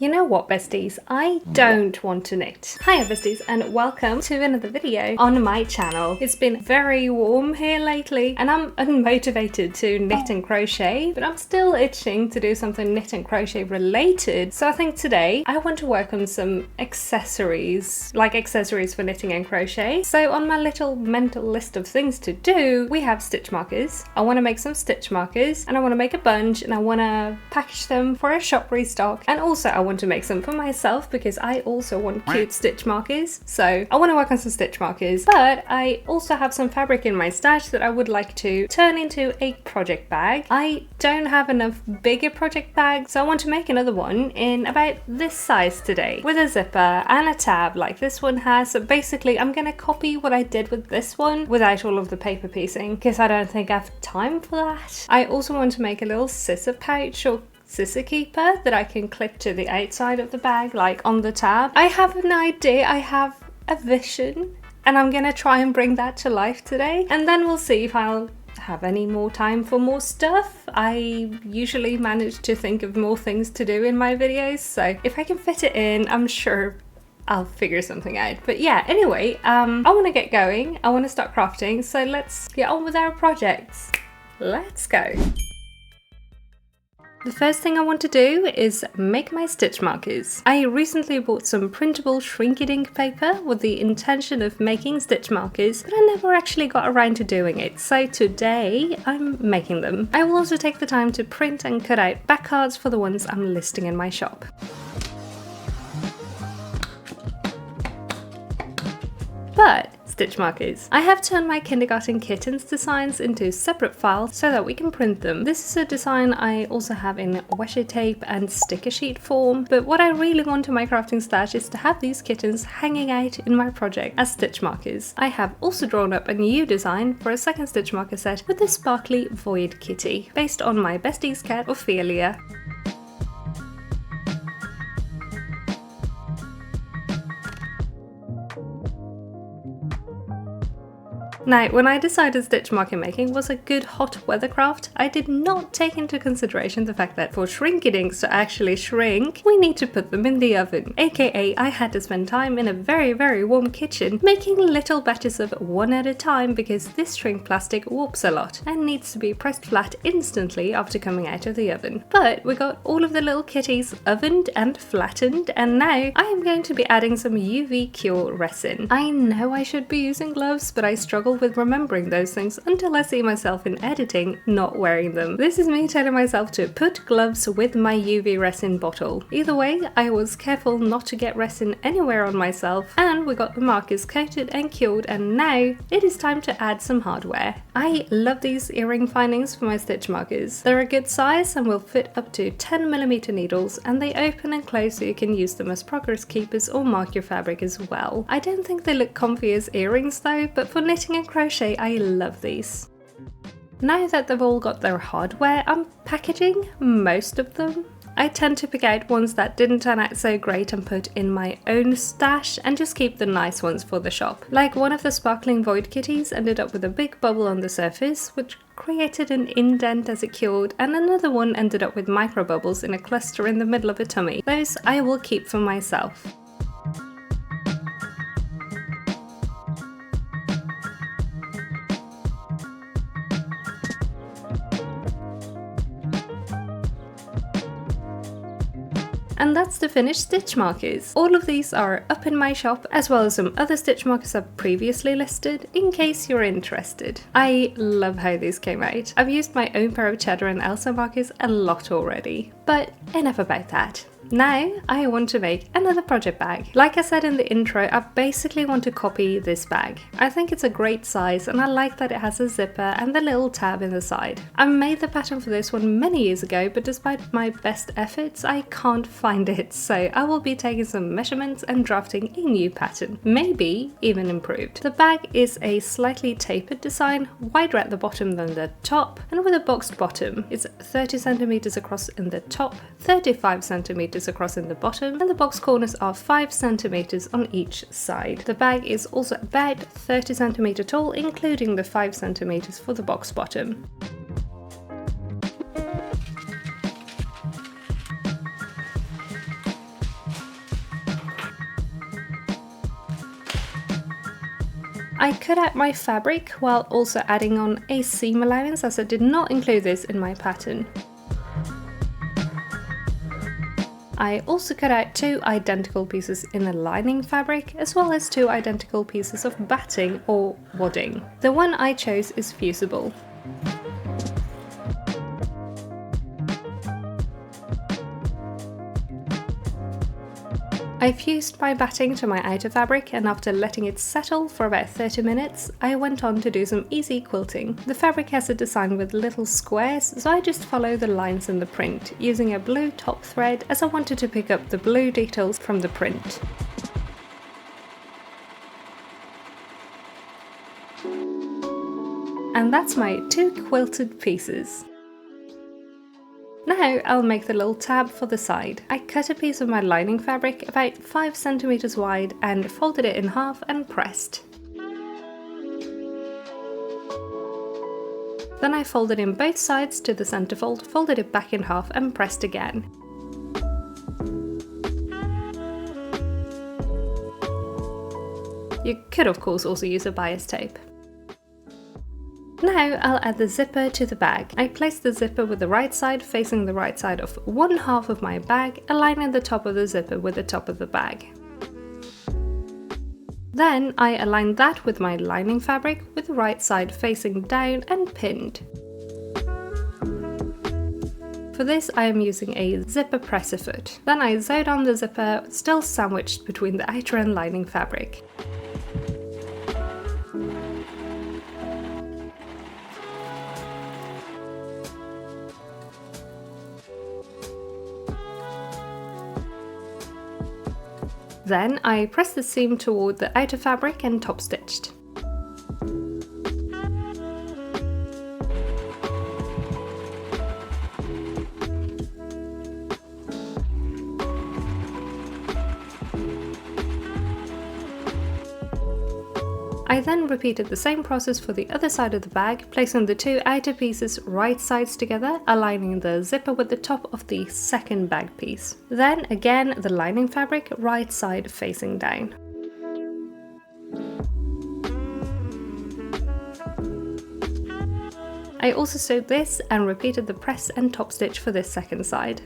You know what, besties? I don't want to knit. Hiya, besties, and welcome to another video on my channel. It's been very warm here lately, and I'm unmotivated to knit and crochet, but I'm still itching to do something knit and crochet related. So I think today I want to work on some accessories, like accessories for knitting and crochet. So on my little mental list of things to do, we have stitch markers. I want to make some stitch markers, and I want to make a bunch, and I want to package them for a shop restock, and also I want to make some for myself because I also want cute stitch markers. So I want to work on some stitch markers, but I also have some fabric in my stash that I would like to turn into a project bag. I don't have enough bigger project bags, so I want to make another one in about this size today with a zipper and a tab like this one has. So basically I'm going to copy what I did with this one without all of the paper piecing because I don't think I have time for that. I also want to make a little scissor pouch or scissor keeper that I can clip to the outside of the bag, like on the tab. I have an idea, I have a vision, and I'm gonna try and bring that to life today, and then we'll see if I'll have any more time for more stuff. I usually manage to think of more things to do in my videos, so if I can fit it in, I'm sure I'll figure something out. But yeah, anyway, I want to get going, I want to start crafting, so let's get on with our projects. Let's go. The first thing I want to do is make my stitch markers. I recently bought some printable shrink ink paper with the intention of making stitch markers, but I never actually got around to doing it, so today I'm making them. I will also take the time to print and cut out back cards for the ones I'm listing in my shop. But stitch markers. I have turned my kindergarten kittens designs into separate files so that we can print them. This is a design I also have in washi tape and sticker sheet form, but what I really want in my crafting stash is to have these kittens hanging out in my project as stitch markers. I have also drawn up a new design for a second stitch marker set with the sparkly void kitty, based on my bestie's cat Ophelia. Now, when I decided stitch marker making was a good hot weather craft, I did not take into consideration the fact that for shrinking inks to actually shrink, we need to put them in the oven. AKA, I had to spend time in a very warm kitchen making little batches of one at a time because this shrink plastic warps a lot and needs to be pressed flat instantly after coming out of the oven. But we got all of the little kitties ovened and flattened, and now I am going to be adding some UV cure resin. I know I should be using gloves, but I struggle with remembering those things until I see myself in editing not wearing them. This is me telling myself to put gloves with my UV resin bottle. Either way, I was careful not to get resin anywhere on myself, and we got the markers coated and cured, and now it is time to add some hardware. I love these earring findings for my stitch markers. They're a good size and will fit up to 10mm needles, and they open and close so you can use them as progress keepers or mark your fabric as well. I don't think they look comfy as earrings though, but for knitting and crochet I love these. Now that they've all got their hardware, I'm packaging most of them. I tend to pick out ones that didn't turn out so great and put in my own stash and just keep the nice ones for the shop. Like one of the sparkling void kitties ended up with a big bubble on the surface which created an indent as it cured, and another one ended up with micro bubbles in a cluster in the middle of a tummy. Those I will keep for myself. And that's the finished stitch markers. All of these are up in my shop, as well as some other stitch markers I've previously listed, in case you're interested. I love how these came out. I've used my own pair of Cheddar and Elsa markers a lot already, but enough about that. Now I want to make another project bag. Like I said in the intro, I basically want to copy this bag. I think it's a great size and I like that it has a zipper and the little tab in the side. I made the pattern for this one many years ago, but despite my best efforts, I can't find it, so I will be taking some measurements and drafting a new pattern, maybe even improved. The bag is a slightly tapered design, wider at the bottom than the top, and with a boxed bottom. It's 30cm across in the top, 35cm across in the bottom, and the box corners are 5cm on each side. The bag is also about 30cm tall, including the 5cm for the box bottom. I cut out my fabric while also adding on a seam allowance, as I did not include this in my pattern. I also cut out 2 identical pieces in the lining fabric, as well as 2 identical pieces of batting or wadding. The one I chose is fusible. I fused my batting to my outer fabric, and after letting it settle for about 30 minutes, I went on to do some easy quilting. The fabric has a design with little squares, so I just follow the lines in the print, using a blue top thread as I wanted to pick up the blue details from the print. And that's my 2 quilted pieces. Now I'll make the little tab for the side. I cut a piece of my lining fabric about 5 centimeters wide and folded it in half and pressed. Then I folded in both sides to the centerfold, folded it back in half and pressed again. You could of course also use a bias tape. Now I'll add the zipper to the bag. I place the zipper with the right side facing the right side of one half of my bag, aligning the top of the zipper with the top of the bag. Then I align that with my lining fabric with the right side facing down and pinned. For this I am using a zipper presser foot. Then I sewed on the zipper, still sandwiched between the outer and lining fabric. Then I pressed the seam toward the outer fabric and top stitched. I then repeated the same process for the other side of the bag, placing the 2 outer pieces right sides together, aligning the zipper with the top of the second bag piece. Then again the lining fabric right side facing down. I also sewed this and repeated the press and top stitch for this second side.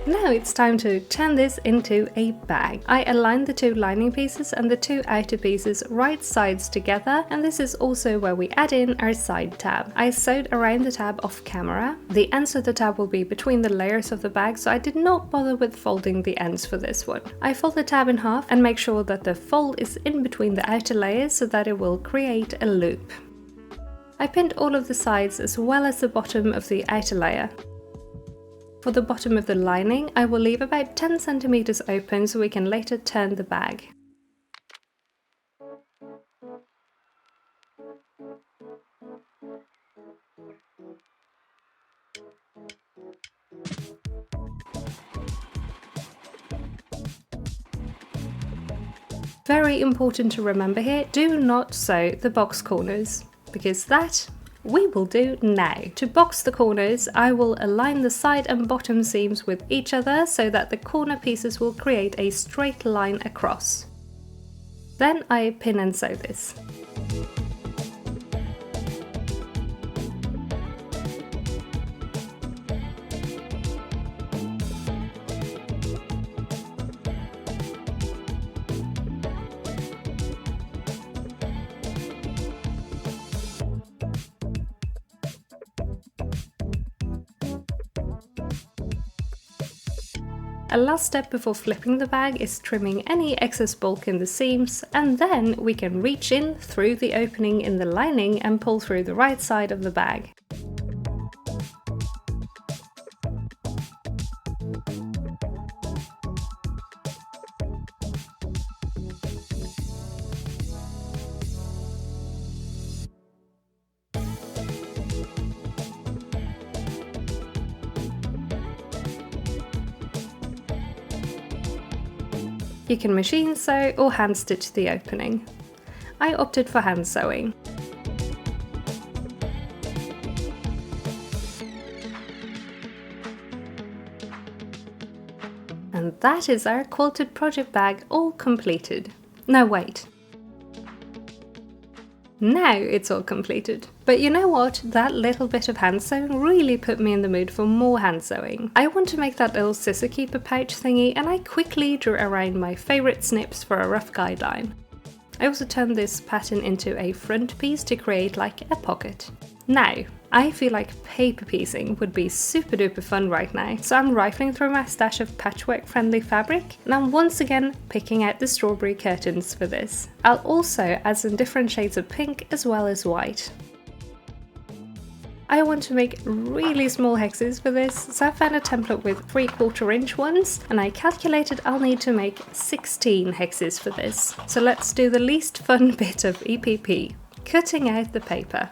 Now it's time to turn this into a bag. I aligned the 2 lining pieces and the 2 outer pieces right sides together, and this is also where we add in our side tab. I sewed around the tab off camera. The ends of the tab will be between the layers of the bag, so I did not bother with folding the ends for this one. I fold the tab in half and make sure that the fold is in between the outer layers so that it will create a loop. I pinned all of the sides as well as the bottom of the outer layer. For the bottom of the lining, I will leave about 10 centimeters open so we can later turn the bag. Very important to remember here, do not sew the box corners, because that we will do now. To box the corners, I will align the side and bottom seams with each other so that the corner pieces will create a straight line across. Then I pin and sew this. A last step before flipping the bag is trimming any excess bulk in the seams, and then we can reach in through the opening in the lining and pull through the right side of the bag. You can machine sew or hand stitch the opening. I opted for hand sewing. that is our quilted project bag all completed. No, wait. Now it's all completed. But you know what? That little bit of hand sewing really put me in the mood for more hand sewing. I want to make that little scissor keeper pouch thingy, and I quickly drew around my favourite snips for a rough guideline. I also turned this pattern into a front piece to create like a pocket. Now, I feel like paper piecing would be super duper fun right now, so I'm rifling through my stash of patchwork friendly fabric, and I'm once again picking out the strawberry curtains for this. I'll also add some different shades of pink as well as white. I want to make really small hexes for this, so I found a template with 3/4 inch ones, and I calculated I'll need to make 16 hexes for this. So let's do the least fun bit of EPP, cutting out the paper.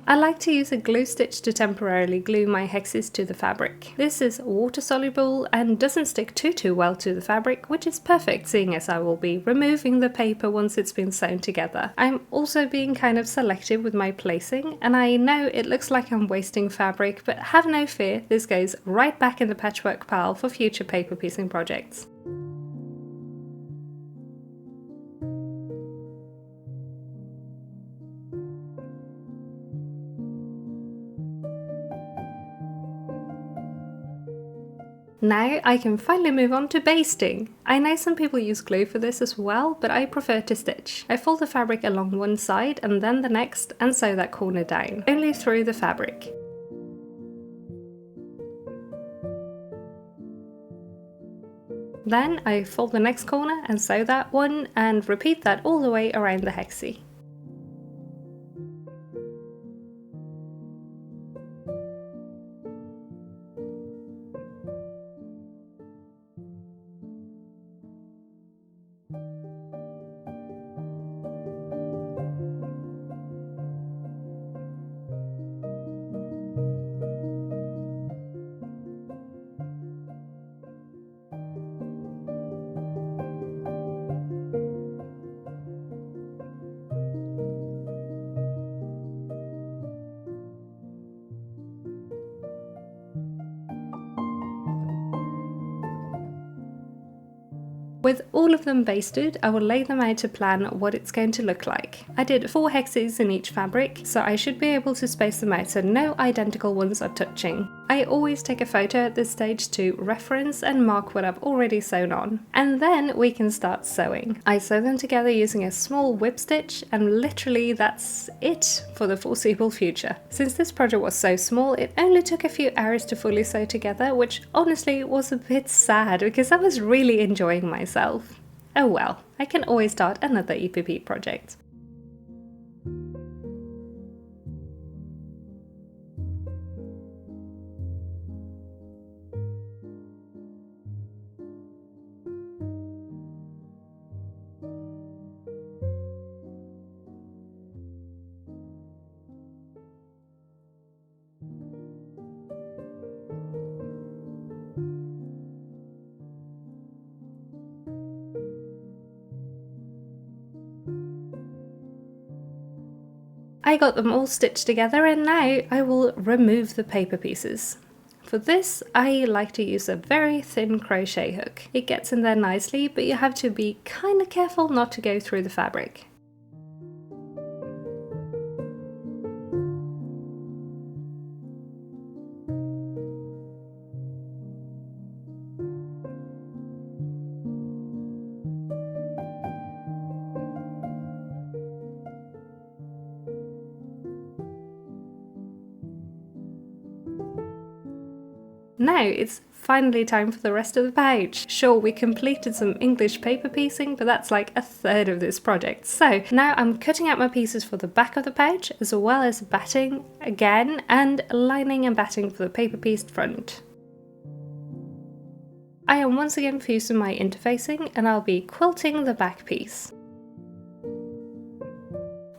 I like to use a glue stitch to temporarily glue my hexes to the fabric. This is water soluble and doesn't stick too well to the fabric, which is perfect seeing as I will be removing the paper once it's been sewn together. I'm also being kind of selective with my placing, and I know it looks like I'm wasting fabric, but have no fear, this goes right back in the patchwork pile for future paper piecing projects. Now I can finally move on to basting. I know some people use glue for this as well, but I prefer to stitch. I fold the fabric along one side and then the next and sew that corner down, only through the fabric. Then I fold the next corner and sew that one, and repeat that all the way around the hexie. With all of them basted, I will lay them out to plan what it's going to look like. I did 4 hexes in each fabric, so I should be able to space them out so no identical ones are touching. I always take a photo at this stage to reference and mark what I've already sewn on. And then we can start sewing. I sew them together using a small whip stitch, and literally that's it for the foreseeable future. Since this project was so small, it only took a few hours to fully sew together, which honestly was a bit sad because I was really enjoying myself. Oh well, I can always start another EPP project. I got them all stitched together, and now I will remove the paper pieces. For this, I like to use a very thin crochet hook. It gets in there nicely, but you have to be kind of careful not to go through the fabric. Now it's finally time for the rest of the pouch. Sure, we completed some English paper piecing, but that's like a third of this project. So now I'm cutting out my pieces for the back of the pouch, as well as batting again, and lining and batting for the paper pieced front. I am once again fusing my interfacing, and I'll be quilting the back piece.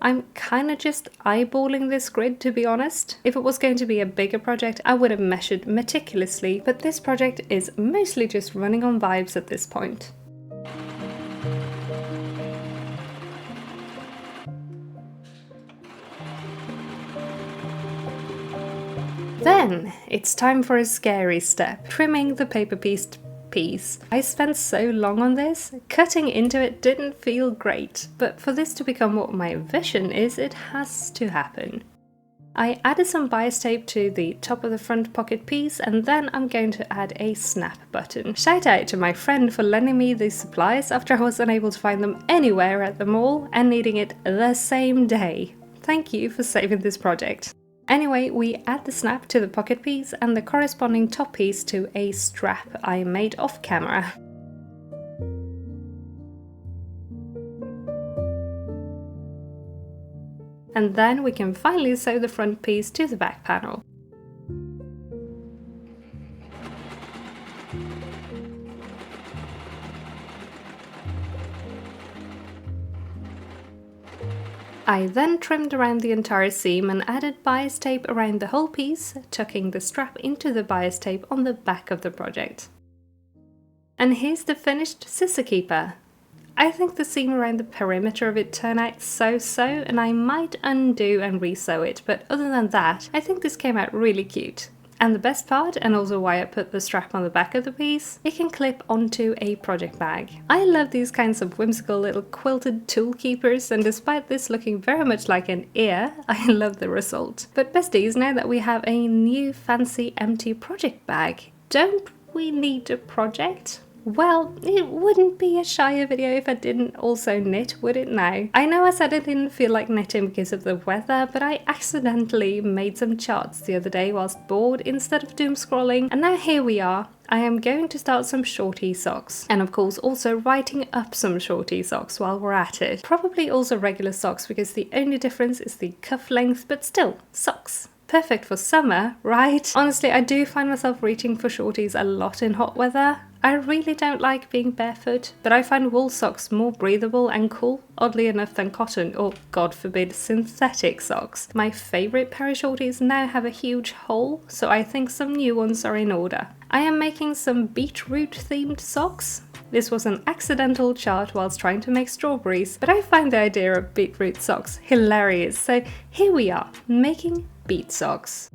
I'm kinda just eyeballing this grid, to be honest. If it was going to be a bigger project, I would have measured meticulously, but this project is mostly just running on vibes at this point. Then it's time for a scary step, trimming the paper piece. I spent so long on this, cutting into it didn't feel great, but for this to become what my vision is, it has to happen. I added some bias tape to the top of the front pocket piece, and then I'm going to add a snap button. Shout out to my friend for lending me these supplies after I was unable to find them anywhere at the mall and needing it the same day. Thank you for saving this project. Anyway, we add the snap to the pocket piece and the corresponding top piece to a strap I made off camera. And then we can finally sew the front piece to the back panel. I then trimmed around the entire seam and added bias tape around the whole piece, tucking the strap into the bias tape on the back of the project. And here's the finished scissor keeper. I think the seam around the perimeter of it turned out so-so, and I might undo and re-sew it, but other than that, I think this came out really cute. And the best part, and also why I put the strap on the back of the piece, it can clip onto a project bag. I love these kinds of whimsical little quilted tool keepers, and despite this looking very much like an ear, I love the result. But besties, now that we have a new fancy empty project bag, don't we need a project? Well, it wouldn't be a Shaiyeh video if I didn't also knit, would it now? I know I said I didn't feel like knitting because of the weather, but I accidentally made some charts the other day whilst bored instead of doom scrolling, and now here we are. I am going to start some shorty socks, and of course also writing up some shorty socks while we're at it. Probably also regular socks because the only difference is the cuff length, but still, socks. Perfect for summer, right? Honestly, I do find myself reaching for shorties a lot in hot weather. I really don't like being barefoot, but I find wool socks more breathable and cool, oddly enough, than cotton or, God forbid, synthetic socks. My favourite pair of shorties now have a huge hole, so I think some new ones are in order. I am making some beetroot themed socks. This was an accidental chart whilst trying to make strawberries, but I find the idea of beetroot socks hilarious, so here we are, making beet socks.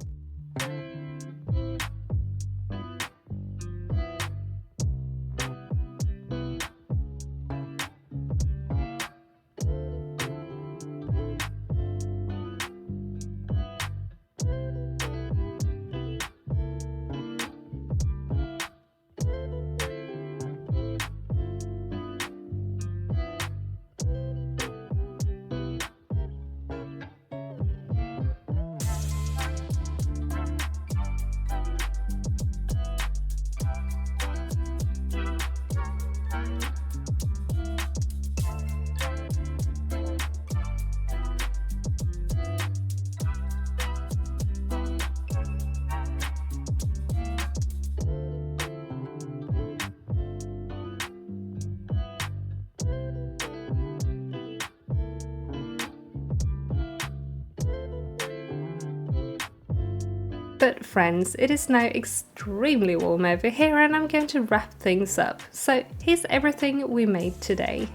But friends, it is now extremely warm over here and I'm going to wrap things up. So here's everything we made today.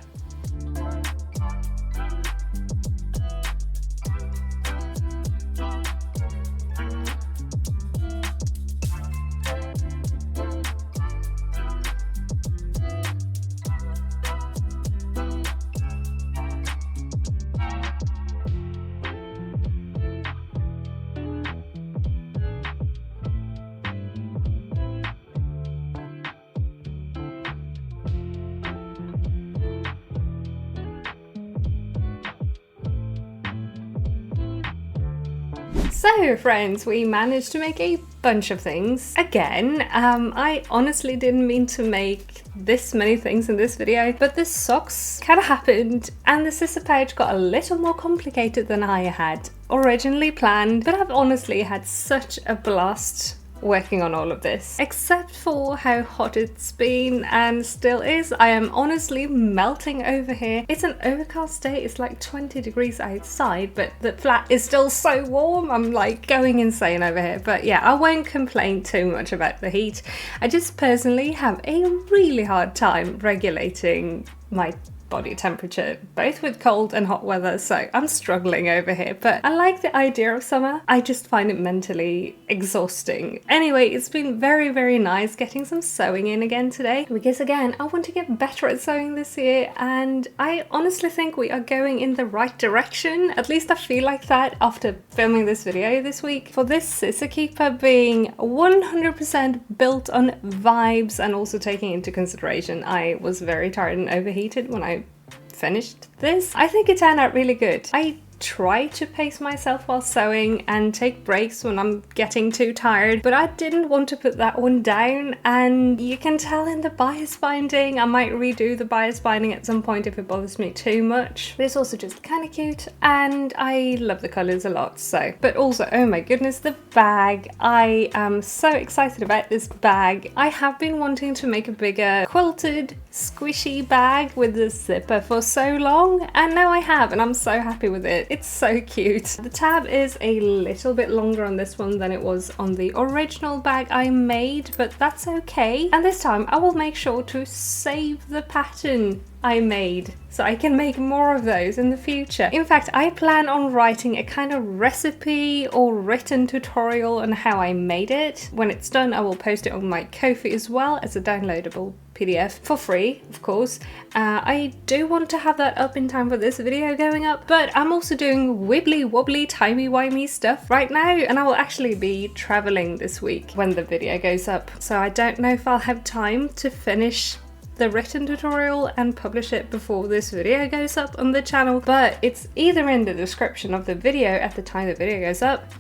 So friends, we managed to make a bunch of things. Again, I honestly didn't mean to make this many things in this video, but the socks kind of happened and the scissor pouch got a little more complicated than I had originally planned, but I've honestly had such a blast working on all of this. Except for how hot it's been and still is. I am honestly melting over here. It's an overcast day, it's like 20 degrees outside, but the flat is still so warm. I'm like going insane over here. But yeah, I won't complain too much about the heat. I just personally have a really hard time regulating my body temperature, both with cold and hot weather, so I'm struggling over here, but I like the idea of summer. I just find it mentally exhausting. Anyway, it's been very, very nice getting some sewing in again today, because again, I want to get better at sewing this year, and I honestly think we are going in the right direction. At least I feel like that after filming this video this week. For this scissor keeper being 100% built on vibes, and also taking into consideration I was very tired and overheated when I finished this, I think it turned out really good. I try to pace myself while sewing and take breaks when I'm getting too tired, but I didn't want to put that one down, and you can tell in the bias binding. I might redo the bias binding at some point if it bothers me too much. But it's also just kind of cute, and I love the colours a lot. So, but also, oh my goodness, the bag. I am so excited about this bag. I have been wanting to make a bigger quilted squishy bag with a zipper for so long, and now I have, and I'm so happy with it. It's so cute. The tab is a little bit longer on this one than it was on the original bag I made, but that's okay. And this time I will make sure to save the pattern I made so I can make more of those in the future. In fact, I plan on writing a kind of recipe or written tutorial on how I made it. When it's done, I will post it on my Ko-fi as well as a downloadable PDF for free, of course. I do want to have that up in time for this video going up, but I'm also doing wibbly wobbly timey-wimey stuff right now, and I will actually be traveling this week when the video goes up. So I don't know if I'll have time to finish the written tutorial and publish it before this video goes up on the channel, but it's either in the description of the video at the time the video goes up,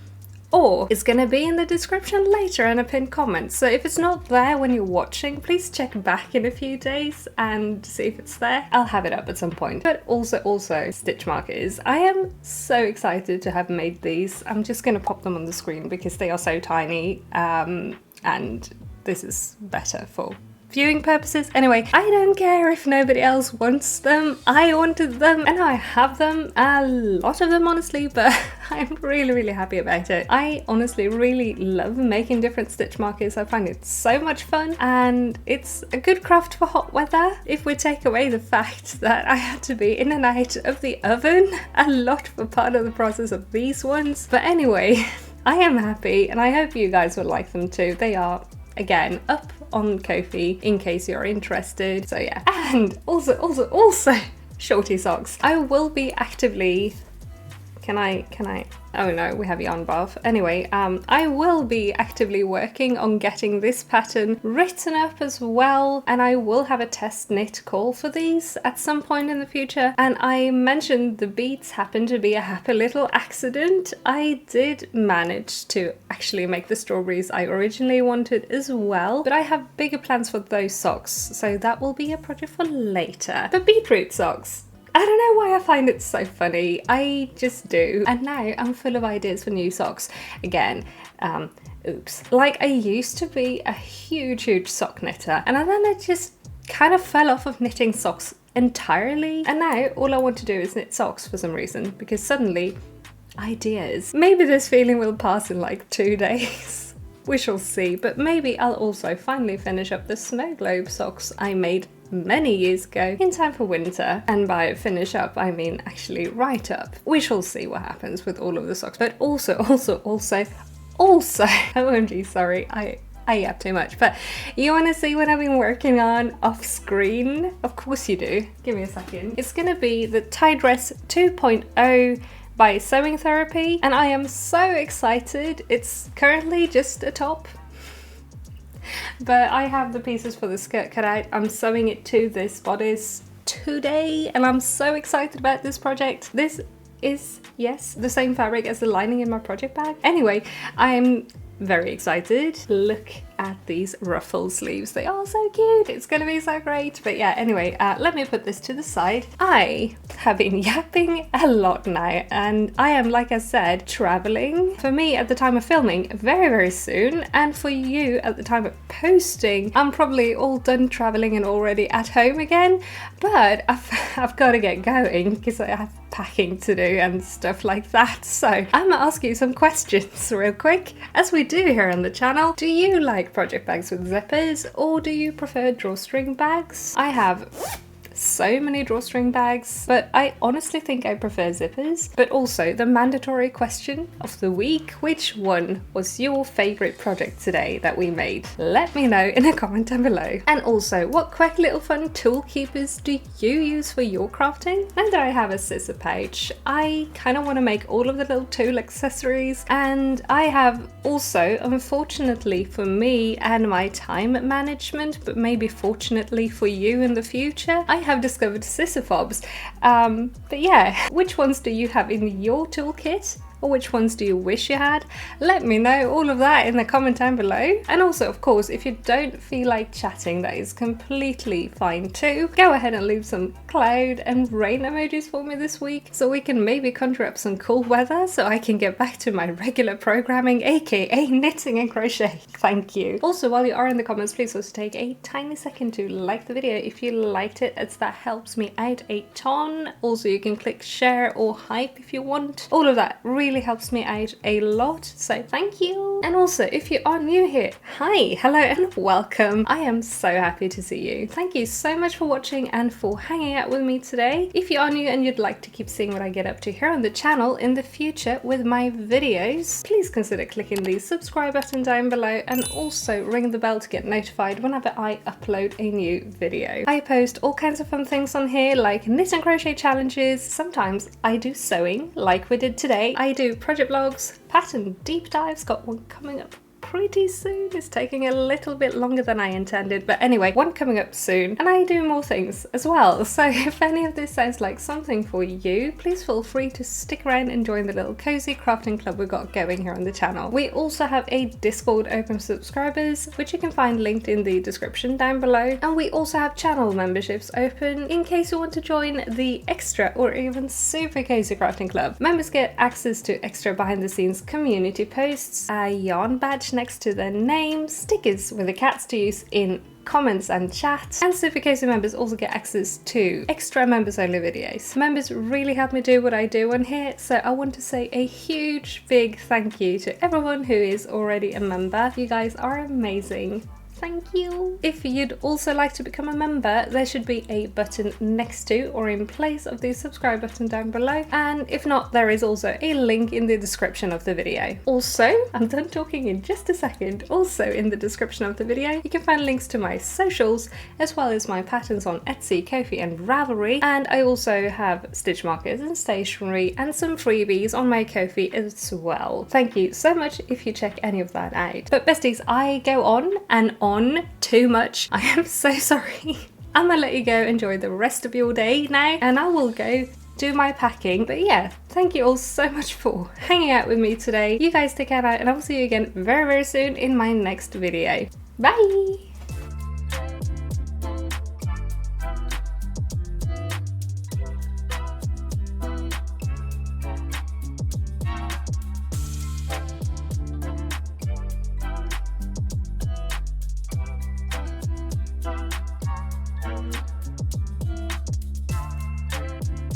or it's gonna be in the description later in a pinned comment. So if it's not there when you're watching, please check back in a few days and see if it's there. I'll have it up at some point. But also stitch markers. I am so excited to have made these. I'm just gonna pop them on the screen because they are so tiny, and this is better for viewing purposes. Anyway, I don't care if nobody else wants them. I wanted them and I have them, a lot of them honestly, but I'm really happy about it. I honestly really love making different stitch markers. I find it so much fun, and it's a good craft for hot weather. If we take away the fact that I had to be in and out of the oven a lot for part of the process of these ones. But anyway, I am happy, and I hope you guys will like them too. They are, again, up on Ko-fi in case you're interested. So yeah, and also shorty socks. I will be actively, can I, oh no, we have yarn bath. Anyway, I will be actively working on getting this pattern written up as well, and I will have a test knit call for these at some point in the future. And I mentioned the beads happened to be a happy little accident. I did manage to actually make the strawberries I originally wanted as well, but I have bigger plans for those socks, so that will be a project for later. But beetroot socks, I don't know why I find it so funny. I just do. And now I'm full of ideas for new socks. Again, oops. Like, I used to be a huge sock knitter, and then I just kind of fell off of knitting socks entirely. And now all I want to do is knit socks for some reason, because suddenly ideas. Maybe this feeling will pass in like 2 days. We shall see. But maybe I'll also finally finish up the snow globe socks I made many years ago in time for winter, and by finish up I mean actually write up. We shall see what happens with all of the socks. But also OMG, sorry, I yap too much. But you want to see what I've been working on off screen? Of course you do. Give me a second. It's gonna be the tie dress 2.0 by Sewing Therapy, and I am so excited. It's currently just a top, but I have the pieces for the skirt cut out. I'm sewing it to this bodice today, and I'm so excited about this project. This is, yes, the same fabric as the lining in my project bag. Anyway, I'm very excited. Look at these ruffle sleeves. They are so cute. It's gonna be so great. But yeah, anyway, let me put this to the side. I have been yapping a lot now, and I am, like I said, traveling. For me at the time of filming, very soon, and for you at the time of posting, I'm probably all done traveling and already at home again. But I've got to get going because I have packing to do and stuff like that. So I'm gonna ask you some questions real quick, as we do here on the channel. Do you like project bags with zippers, or do you prefer drawstring bags? I have so many drawstring bags, but I honestly think I prefer zippers. But also the mandatory question of the week, which one was your favorite project today that we made? Let me know in a comment down below. And also, what quick little fun tool keepers do you use for your crafting? Now that I have a scissor pouch, I kind of want to make all of the little tool accessories, and I have also, unfortunately for me and my time management, but maybe fortunately for you in the future, I have discovered scissor fobs. But yeah, which ones do you have in your toolkit? Or which ones do you wish you had? Let me know all of that in the comment down below. And also, of course, if you don't feel like chatting, that is completely fine too. Go ahead and leave some cloud and rain emojis for me this week, so we can maybe conjure up some cool weather so I can get back to my regular programming, aka knitting and crochet. Thank you. Also, while you are in the comments, please also take a tiny second to like the video if you liked it, as that helps me out a ton. Also, you can click share or hype if you want. All of that really helps me out a lot, so thank you. And also, if you are new here, hi, hello and welcome. I am so happy to see you. Thank you so much for watching and for hanging out with me today. If you are new and you'd like to keep seeing what I get up to here on the channel in the future with my videos, please consider clicking the subscribe button down below, and also ring the bell to get notified whenever I upload a new video. I post all kinds of fun things on here, like knit and crochet challenges. Sometimes I do sewing like we did today. I do project vlogs, pattern deep dives, got one coming up pretty soon. It's taking a little bit longer than I intended, but anyway, one coming up soon. And I do more things as well, so if any of this sounds like something for you, please feel free to stick around and join the little cozy crafting club we've got going here on the channel. We also have a Discord open for subscribers, which you can find linked in the description down below, and we also have channel memberships open in case you want to join the extra or even super cozy crafting club. Members get access to extra behind the scenes community posts, a yarn badge next to their name, stickers with the cats to use in comments and chat, and Super Cozy members also get access to extra members only videos. Members really help me do what I do on here, so I want to say a huge big thank you to everyone who is already a member. You guys are amazing. Thank you. If you'd also like to become a member, there should be a button next to or in place of the subscribe button down below, and if not, there is also a link in the description of the video. Also, I'm done talking in just a second, also in the description of the video you can find links to my socials, as well as my patterns on Etsy, Ko-fi and Ravelry, and I also have stitch markers and stationery and some freebies on my Ko-fi as well. Thank you so much if you check any of that out. But besties, I go on and on too much. I am so sorry. I'm gonna let you go enjoy the rest of your day now, and I will go do my packing. But yeah, thank you all so much for hanging out with me today. You guys take care now, and I will see you again very, very soon in my next video. Bye!